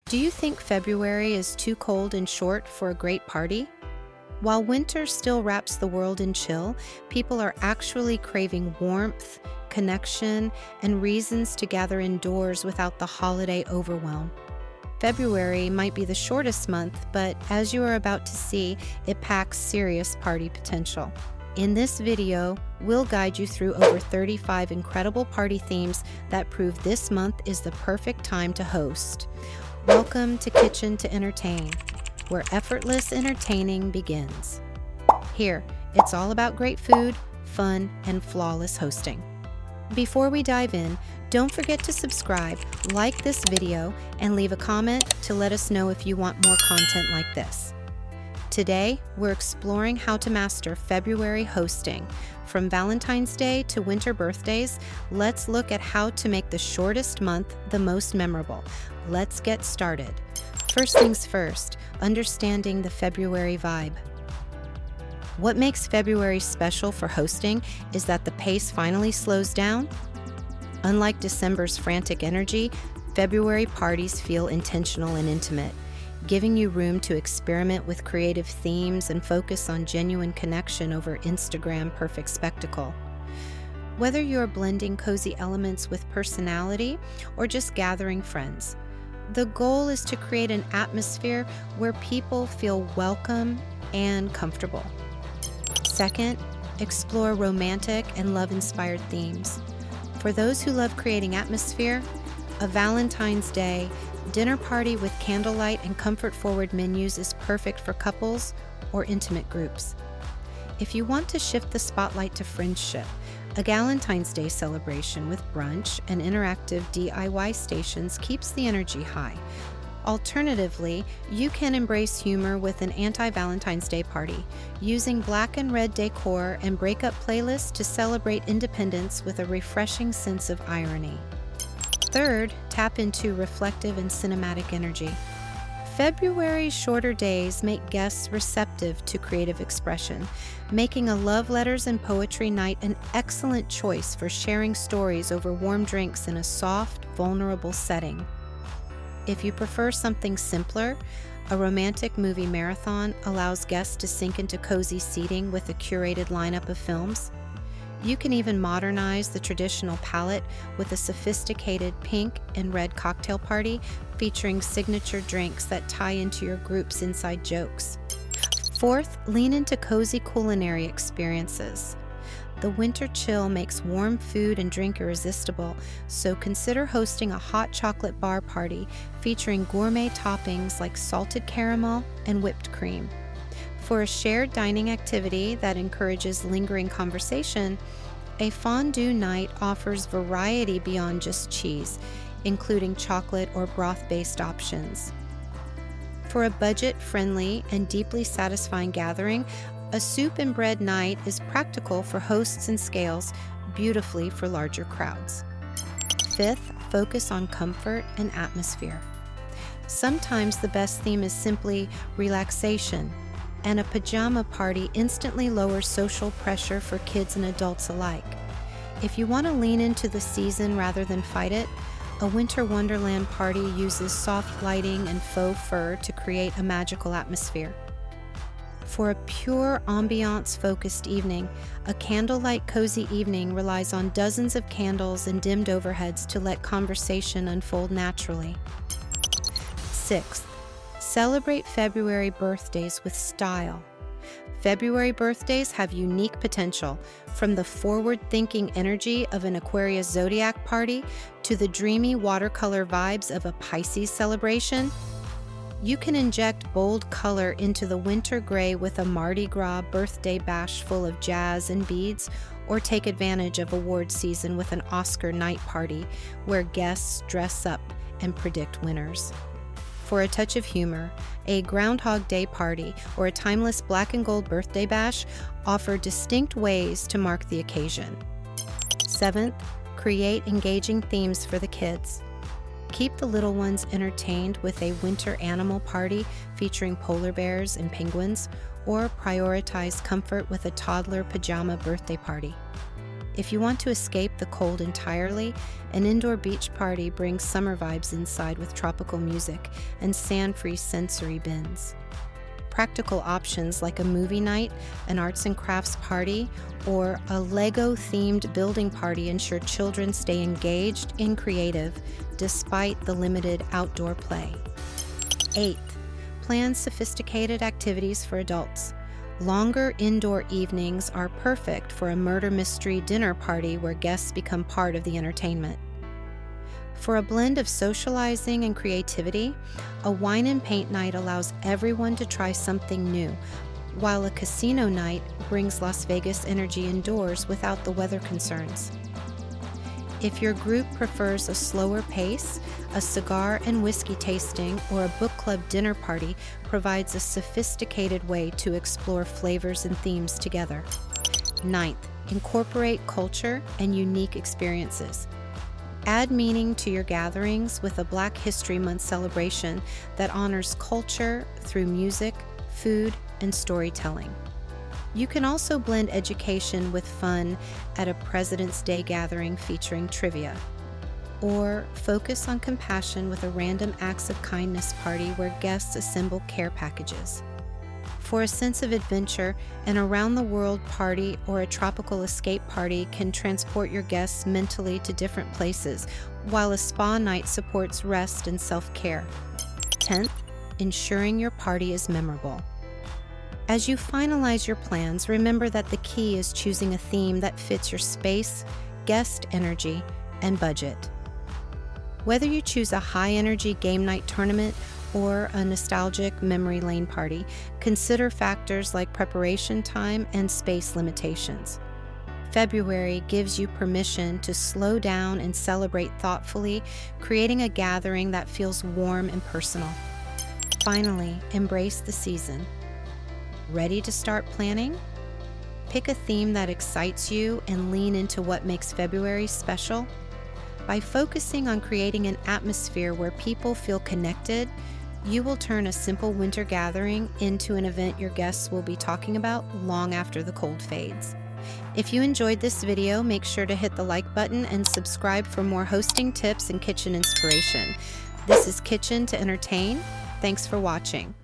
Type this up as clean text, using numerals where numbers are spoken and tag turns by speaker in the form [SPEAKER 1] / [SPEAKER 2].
[SPEAKER 1] Do you think February is too cold and short for a great party? While winter still wraps the world in chill, people are actually craving warmth, connection, and reasons to gather indoors without the holiday overwhelm. February might be the shortest month, but as you are about to see, it packs serious party potential. In this video, we'll guide you through over 35 incredible party themes that prove this month is the perfect time to host. Welcome to Kitchen to Entertain, where effortless entertaining begins. Here, it's all about great food, fun, and flawless hosting. Before we dive in, don't forget to subscribe, like this video, and leave a comment to let us know if you want more content like this. Today, we're exploring how to master February hosting. From Valentine's Day to winter birthdays, let's look at how to make the shortest month the most memorable. Let's get started. First things first, understanding the February vibe. What makes February special for hosting is that the pace finally slows down. Unlike December's frantic energy, February parties feel intentional and intimate, giving you room to experiment with creative themes and focus on genuine connection over Instagram perfect spectacle. Whether you're blending cozy elements with personality or just gathering friends, the goal is to create an atmosphere where people feel welcome and comfortable. Second, explore romantic and love-inspired themes. For those who love creating atmosphere, a Valentine's Day dinner party with candlelight and comfort-forward menus is perfect for couples or intimate groups. If you want to shift the spotlight to friendship, a Galentine's Day celebration with brunch and interactive DIY stations keeps the energy high. Alternatively, you can embrace humor with an anti-Valentine's Day party, using black and red decor and breakup playlists to celebrate independence with a refreshing sense of irony. Third, tap into reflective and cinematic energy. February's shorter days make guests receptive to creative expression, making a love letters and poetry night an excellent choice for sharing stories over warm drinks in a soft, vulnerable setting. If you prefer something simpler, a romantic movie marathon allows guests to sink into cozy seating with a curated lineup of films. You can even modernize the traditional palette with a sophisticated pink and red cocktail party featuring signature drinks that tie into your group's inside jokes. Fourth, lean into cozy culinary experiences. The winter chill makes warm food and drink irresistible, so consider hosting a hot chocolate bar party featuring gourmet toppings like salted caramel and whipped cream. For a shared dining activity that encourages lingering conversation, a fondue night offers variety beyond just cheese, including chocolate or broth-based options. For a budget-friendly and deeply satisfying gathering, a soup and bread night is practical for hosts and scales, beautifully for larger crowds. Fifth, focus on comfort and atmosphere. Sometimes the best theme is simply relaxation, and a pajama party instantly lowers social pressure for kids and adults alike. If you want to lean into the season rather than fight it, a winter wonderland party uses soft lighting and faux fur to create a magical atmosphere. For a pure ambiance-focused evening, a candlelight cozy evening relies on dozens of candles and dimmed overheads to let conversation unfold naturally. Sixth, celebrate February birthdays with style. February birthdays have unique potential, from the forward-thinking energy of an Aquarius zodiac party to the dreamy watercolor vibes of a Pisces celebration. You can inject bold color into the winter gray with a Mardi Gras birthday bash full of jazz and beads, or take advantage of award season with an Oscar night party where guests dress up and predict winners. For a touch of humor, a Groundhog Day party or a timeless black and gold birthday bash offer distinct ways to mark the occasion. Seventh, create engaging themes for the kids. Keep the little ones entertained with a winter animal party featuring polar bears and penguins, or prioritize comfort with a toddler pajama birthday party. If you want to escape the cold entirely, an indoor beach party brings summer vibes inside with tropical music and sand-free sensory bins. Practical options like a movie night, an arts and crafts party, or a Lego-themed building party ensure children stay engaged and creative despite the limited outdoor play. 8th, plan sophisticated activities for adults. Longer indoor evenings are perfect for a murder mystery dinner party where guests become part of the entertainment. For a blend of socializing and creativity, a wine and paint night allows everyone to try something new, while a casino night brings Las Vegas energy indoors without the weather concerns. If your group prefers a slower pace, a cigar and whiskey tasting or a book club dinner party provides a sophisticated way to explore flavors and themes together. 9th, incorporate culture and unique experiences. Add meaning to your gatherings with a Black History Month celebration that honors culture through music, food, and storytelling. You can also blend education with fun at a President's Day gathering featuring trivia, or focus on compassion with a random acts of kindness party where guests assemble care packages. For a sense of adventure, an around-the-world party or a tropical escape party can transport your guests mentally to different places, while a spa night supports rest and self-care. 10th, ensuring your party is memorable. As you finalize your plans, remember that the key is choosing a theme that fits your space, guest energy, and budget. Whether you choose a high-energy game night tournament or a nostalgic memory lane party, consider factors like preparation time and space limitations. February gives you permission to slow down and celebrate thoughtfully, creating a gathering that feels warm and personal. Finally, embrace the season. Ready to start planning? Pick a theme that excites you and lean into what makes February special. By focusing on creating an atmosphere where people feel connected, you will turn a simple winter gathering into an event your guests will be talking about long after the cold fades. If you enjoyed this video, make sure to hit the like button and subscribe for more hosting tips and kitchen inspiration. This is Kitchen to Entertain. Thanks for watching.